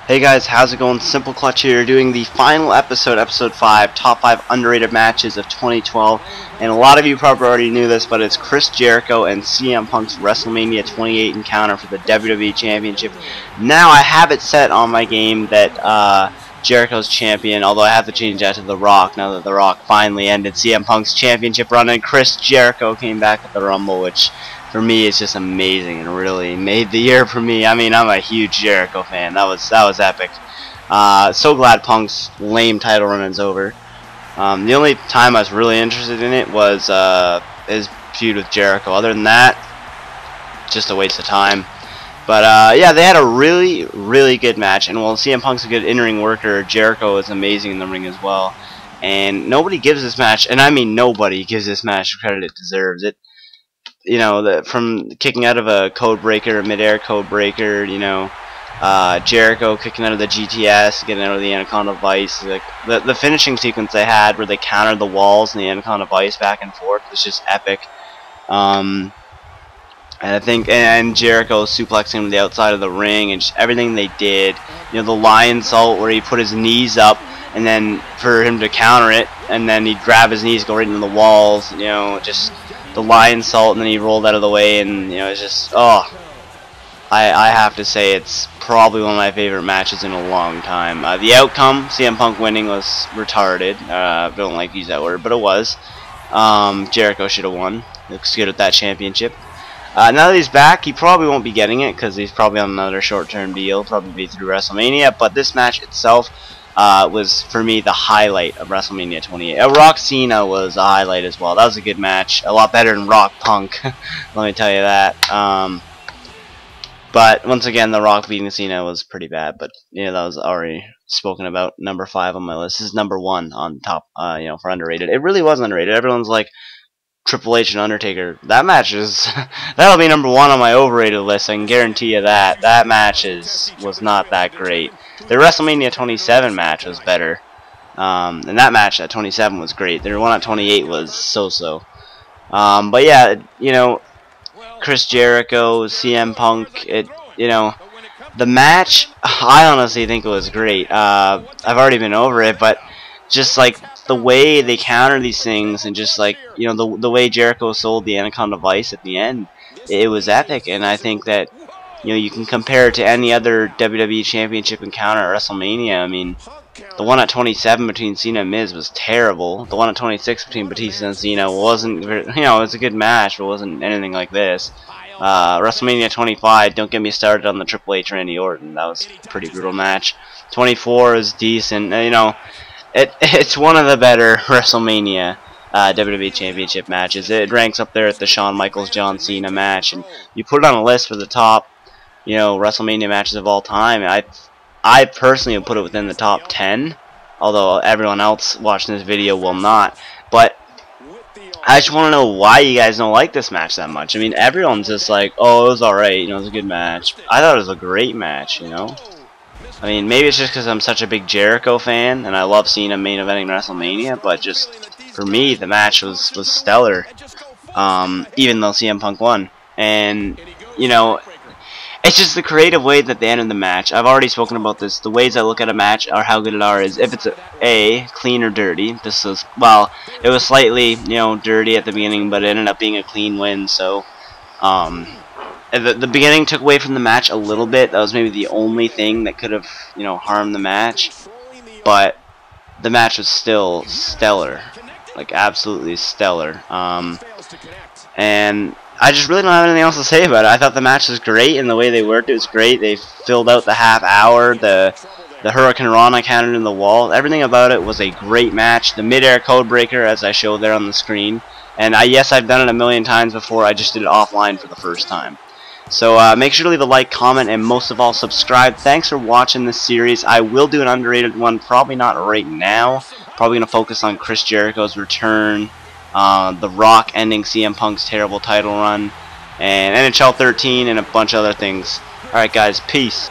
Hey guys, how's it going? SimpleKlutch here, doing the final episode, episode 5, top 5 underrated matches of 2012. And a lot of you probably already knew this, but it's Chris Jericho and CM Punk's WrestleMania 28 encounter for the WWE Championship. Now I have it set on my game that Jericho's champion, although I have to change that to The Rock now that The Rock finally ended CM Punk's championship run and Chris Jericho came back at the Rumble, which for me it's just amazing and really made the year for me. I mean, I'm a huge Jericho fan. That was epic. So glad Punk's lame title run is over. The only time I was really interested in it was his feud with Jericho. Other than that, just a waste of time. But yeah, they had a really good match, and while CM Punk's a good in-ring worker, Jericho is amazing in the ring as well. And nobody gives this match, and I mean nobody gives this match the credit it deserves. You know, from kicking out of a code breaker, a mid-air code breaker, you know, Jericho kicking out of the GTS, getting out of the Anaconda Vice, like the finishing sequence they had where they countered the walls and the Anaconda Vice back and forth was just epic. And I think, and Jericho suplexing him to the outside of the ring, and just everything they did. You know, the lion salt where he put his knees up, and then for him to counter it, and then he'd grab his knees, go right into the walls. You know, just the lion salt, and then he rolled out of the way, and you know, it's just I have to say it's probably one of my favorite matches in a long time. The outcome, CM Punk winning, was retarded. I don't like to use that word, but it was. Jericho should have won. Looks good at that championship. Now that he's back, he probably won't be getting it because he's probably on another short-term deal, probably be through WrestleMania. But this match itself was, for me, the highlight of WrestleMania 28. Rock Cena was a highlight as well. That was a good match, a lot better than Rock Punk. Let me tell you that. But once again, The Rock beating Cena was pretty bad. But yeah, that was already spoken about. Number 5 on my list. This is number 1 on top. You know, for underrated. It really was underrated. Everyone's like, Triple H and Undertaker. That match is that'll be number 1 on my overrated list. I can guarantee you that. That match was not that great. The WrestleMania 27 match was better, and that match at 27 was great. The one at 28 was so-so. But yeah, you know, Chris Jericho, CM Punk. You know, the match. I honestly think it was great. I've already been over it, but just like the way they counter these things, and just like, you know, the way Jericho sold the Anaconda Vice at the end, it was epic. And I think that, you know, you can compare it to any other WWE Championship encounter at WrestleMania. I mean, the one at 27 between Cena and Miz was terrible. The one at 26 between Batista and Cena wasn't, you know, it was a good match, but it wasn't anything like this. WrestleMania 25, don't get me started on the Triple H Randy Orton. That was a pretty brutal match. 24 is decent. You know, it's one of the better WrestleMania WWE Championship matches. It ranks up there at the Shawn Michaels John Cena match, and you put it on a list for the top, you know, WrestleMania matches of all time. I personally would put it within the top 10, although everyone else watching this video will not. But I just want to know why you guys don't like this match that much. I mean, everyone's just like, oh, it was alright, you know, it was a good match. I thought it was a great match, you know. I mean, maybe it's just because I'm such a big Jericho fan and I love seeing him main eventing WrestleMania, but just for me, the match was stellar, even though CM Punk won. And, you know, it's just the creative way that they ended the match. I've already spoken about this. The ways I look at a match or how good it is if it's clean or dirty. This was, well, it was slightly, you know, dirty at the beginning, but it ended up being a clean win. So, the beginning took away from the match a little bit. That was maybe the only thing that could have, you know, harmed the match. But the match was still stellar, like absolutely stellar. And I just really don't have anything else to say about it. I thought the match was great, and the way they worked it was great. They filled out the half hour. The Hurricane Rana countered in the wall. Everything about it was a great match. The mid-air code breaker, as I showed there on the screen. And yes, I've done it a million times before. I just did it offline for the first time. So make sure to leave a like, comment, and most of all, subscribe. Thanks for watching this series. I will do an underrated one, probably not right now. Probably going to focus on Chris Jericho's return, The Rock ending CM Punk's terrible title run, and NHL 13, and a bunch of other things. Alright guys, peace.